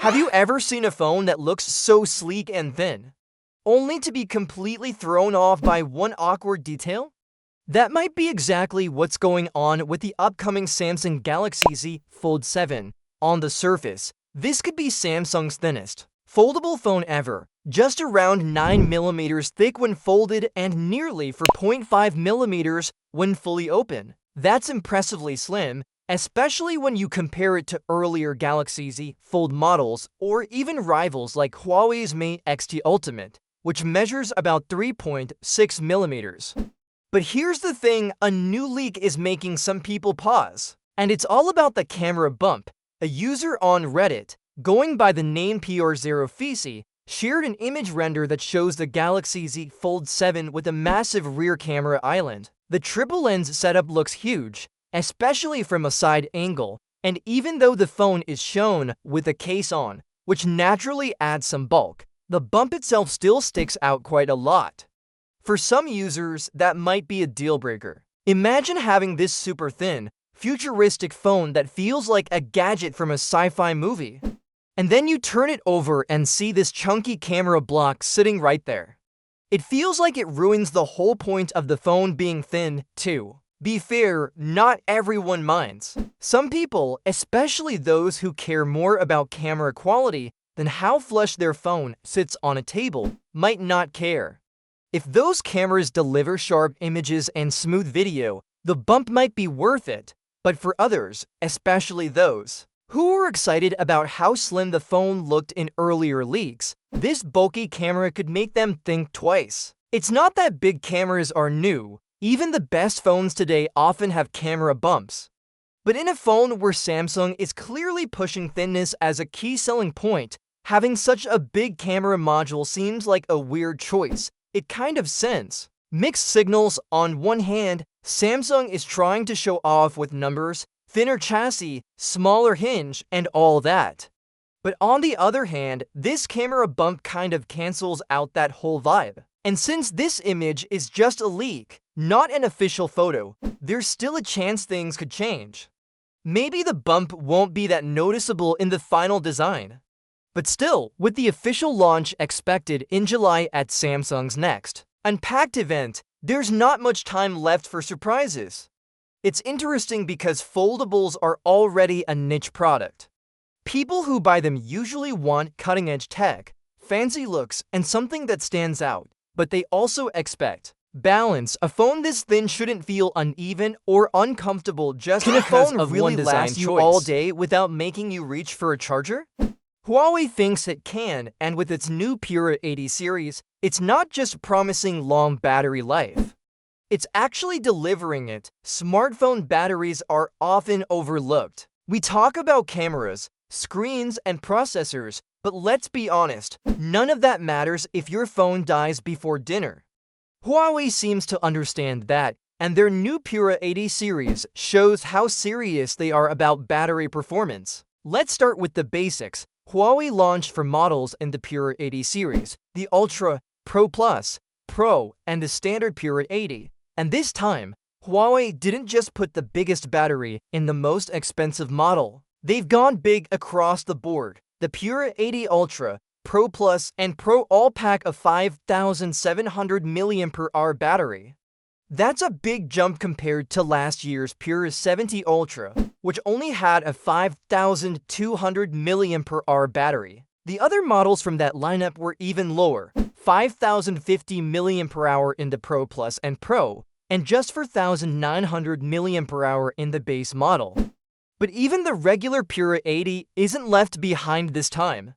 Have you ever seen a phone that looks so sleek and thin, only to be completely thrown off by one awkward detail? That might be exactly what's going on with the upcoming Samsung Galaxy Z Fold 7. On the surface, this could be Samsung's thinnest foldable phone ever, just around 9mm thick when folded and nearly 4.5mm when fully open. That's impressively slim, especially when you compare it to earlier Galaxy Z Fold models or even rivals like Huawei's Mate X2 Ultimate, which measures about 3.6mm. But here's the thing, a new leak is making some people pause. And it's all about the camera bump. A user on Reddit, going by the name PR0Fisi, shared an image render that shows the Galaxy Z Fold 7 with a massive rear camera island. The triple lens setup looks huge, especially from a side angle, and even though the phone is shown with a case on, which naturally adds some bulk, the bump itself still sticks out quite a lot. For some users, that might be a deal breaker. Imagine having this super thin, futuristic phone that feels like a gadget from a sci-fi movie. And then you turn it over and see this chunky camera block sitting right there. It feels like it ruins the whole point of the phone being thin, too. Be fair, not everyone minds. Some people, especially those who care more about camera quality than how flush their phone sits on a table, might not care. If those cameras deliver sharp images and smooth video, the bump might be worth it. But for others, especially those who were excited about how slim the phone looked in earlier leaks, this bulky camera could make them think twice. It's not that big cameras are new. Even the best phones today often have camera bumps. But in a phone where Samsung is clearly pushing thinness as a key selling point, having such a big camera module seems like a weird choice. It kind of sense. Mixed signals. On one hand, Samsung is trying to show off with numbers, thinner chassis, smaller hinge, and all that. But on the other hand, this camera bump kind of cancels out that whole vibe. And since this image is just a leak, not an official photo, there's still a chance things could change. Maybe the bump won't be that noticeable in the final design. But still, with the official launch expected in July at Samsung's next Unpacked event, there's not much time left for surprises. It's interesting because foldables are already a niche product. People who buy them usually want cutting-edge tech, fancy looks, and something that stands out. But they also expect balance. A phone this thin shouldn't feel uneven or uncomfortable just because a phone really lasts you all day without making you reach for a charger? Huawei thinks it can, and with its new Pura 80 series, it's not just promising long battery life. It's actually delivering it. Smartphone batteries are often overlooked. We talk about cameras, screens, and processors, but let's be honest, none of that matters if your phone dies before dinner. Huawei seems to understand that, and their new Pura 80 series shows how serious they are about battery performance. Let's start with the basics. Huawei launched for models in the Pura 80 series, the Ultra, Pro Plus, Pro, and the standard Pura 80. And this time, Huawei didn't just put the biggest battery in the most expensive model. They've gone big across the board. The Pura 80 Ultra, Pro Plus, and Pro all pack a 5,700 mAh battery. That's a big jump compared to last year's Pura 70 Ultra, which only had a 5,200 mAh battery. The other models from that lineup were even lower, 5,050 mAh in the Pro Plus and Pro, and just 4,900 mAh in the base model. But even the regular Pura 80 isn't left behind this time.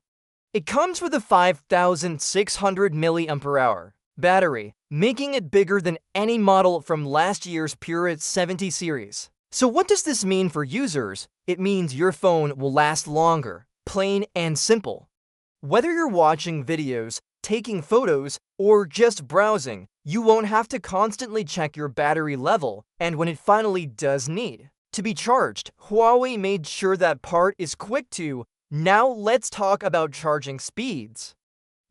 It comes with a 5,600 mAh battery, making it bigger than any model from last year's Pura 70 series. So what does this mean for users? It means your phone will last longer, plain and simple. Whether you're watching videos, taking photos, or just browsing, you won't have to constantly check your battery level, and when it finally does need to be charged, Huawei made sure that part is quick too. Now let's talk about charging speeds.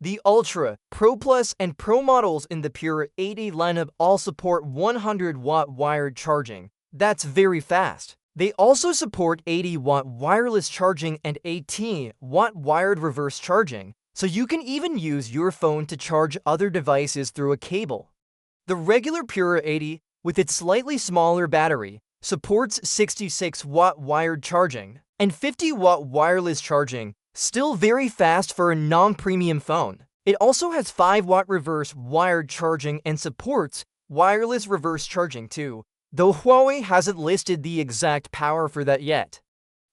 The Ultra, Pro Plus, and Pro models in the Pura 80 lineup all support 100-watt wired charging. That's very fast. They also support 80-watt wireless charging and 18-watt wired reverse charging, so you can even use your phone to charge other devices through a cable. The regular Pura 80, with its slightly smaller battery, supports 66-watt wired charging and 50-watt wireless charging, still very fast for a non-premium phone. It also has 5-watt reverse wired charging and supports wireless reverse charging too, though Huawei hasn't listed the exact power for that yet.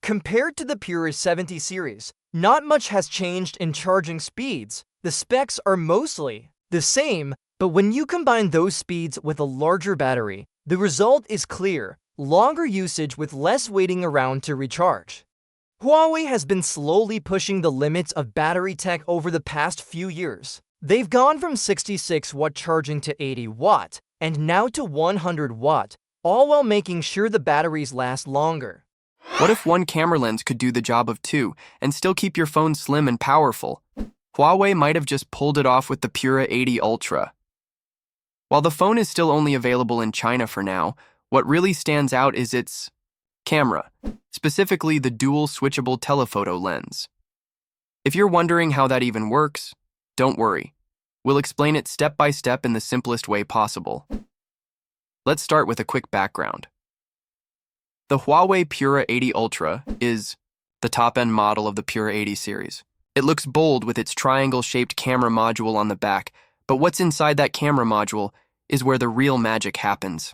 Compared to the Pura 70 series, not much has changed in charging speeds. The specs are mostly the same, but when you combine those speeds with a larger battery, the result is clear: longer usage with less waiting around to recharge. Huawei has been slowly pushing the limits of battery tech over the past few years. They've gone from 66-watt charging to 80-watt, and now to 100-watt, all while making sure the batteries last longer. What if one camera lens could do the job of two and still keep your phone slim and powerful? Huawei might have just pulled it off with the Pura 80 Ultra. While the phone is still only available in China for now, what really stands out is its camera, specifically the dual switchable telephoto lens. If you're wondering how that even works, don't worry. We'll explain it step by step in the simplest way possible. Let's start with a quick background. The Huawei Pura 80 Ultra is the top-end model of the Pura 80 series. It looks bold with its triangle-shaped camera module on the back, but what's inside that camera module is where the real magic happens.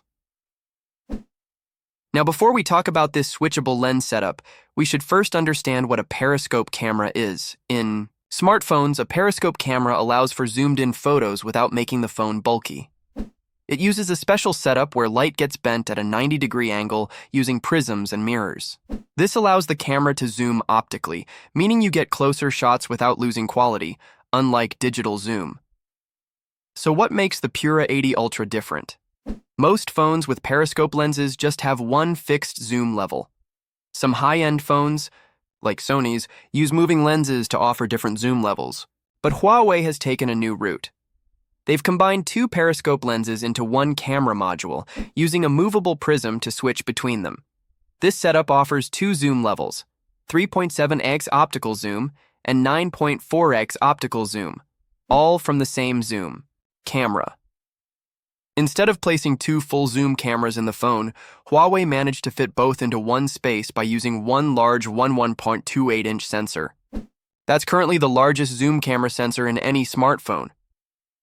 Now, before we talk about this switchable lens setup, we should first understand what a periscope camera is. In smartphones, a periscope camera allows for zoomed-in photos without making the phone bulky. It uses a special setup where light gets bent at a 90-degree angle using prisms and mirrors. This allows the camera to zoom optically, meaning you get closer shots without losing quality, unlike digital zoom. So what makes the Pura 80 Ultra different? Most phones with periscope lenses just have one fixed zoom level. Some high-end phones, like Sony's, use moving lenses to offer different zoom levels. But Huawei has taken a new route. They've combined two periscope lenses into one camera module, using a movable prism to switch between them. This setup offers two zoom levels, 3.7x optical zoom and 9.4x optical zoom, all from the same zoom camera. Instead of placing two full zoom cameras in the phone, Huawei managed to fit both into one space by using one large 1.28-inch sensor. That's currently the largest zoom camera sensor in any smartphone.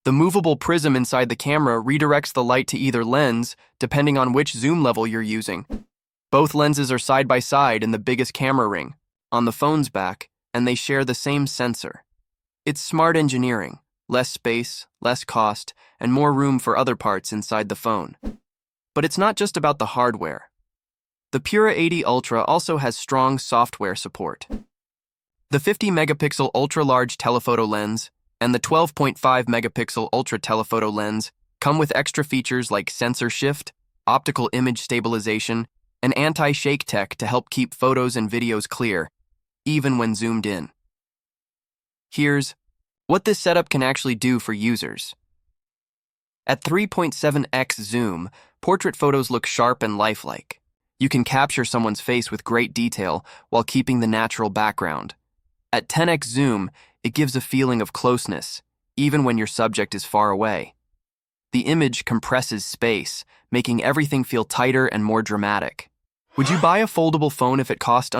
The movable prism inside the camera redirects the light to either lens, depending on which zoom level you're using. Both lenses are side by side in the biggest camera ring, on the phone's back, and they share the same sensor. It's smart engineering, less space, less cost, and more room for other parts inside the phone. But it's not just about the hardware. The Pura 80 Ultra also has strong software support. The 50-megapixel ultra-large telephoto lens and the 12.5-megapixel ultra-telephoto lens come with extra features like sensor shift, optical image stabilization, and anti-shake tech to help keep photos and videos clear, even when zoomed in. Here's what this setup can actually do for users. At 3.7x zoom, portrait photos look sharp and lifelike. You can capture someone's face with great detail while keeping the natural background. At 10x zoom, it gives a feeling of closeness, even when your subject is far away. The image compresses space, making everything feel tighter and more dramatic. Would you buy a foldable phone if it cost under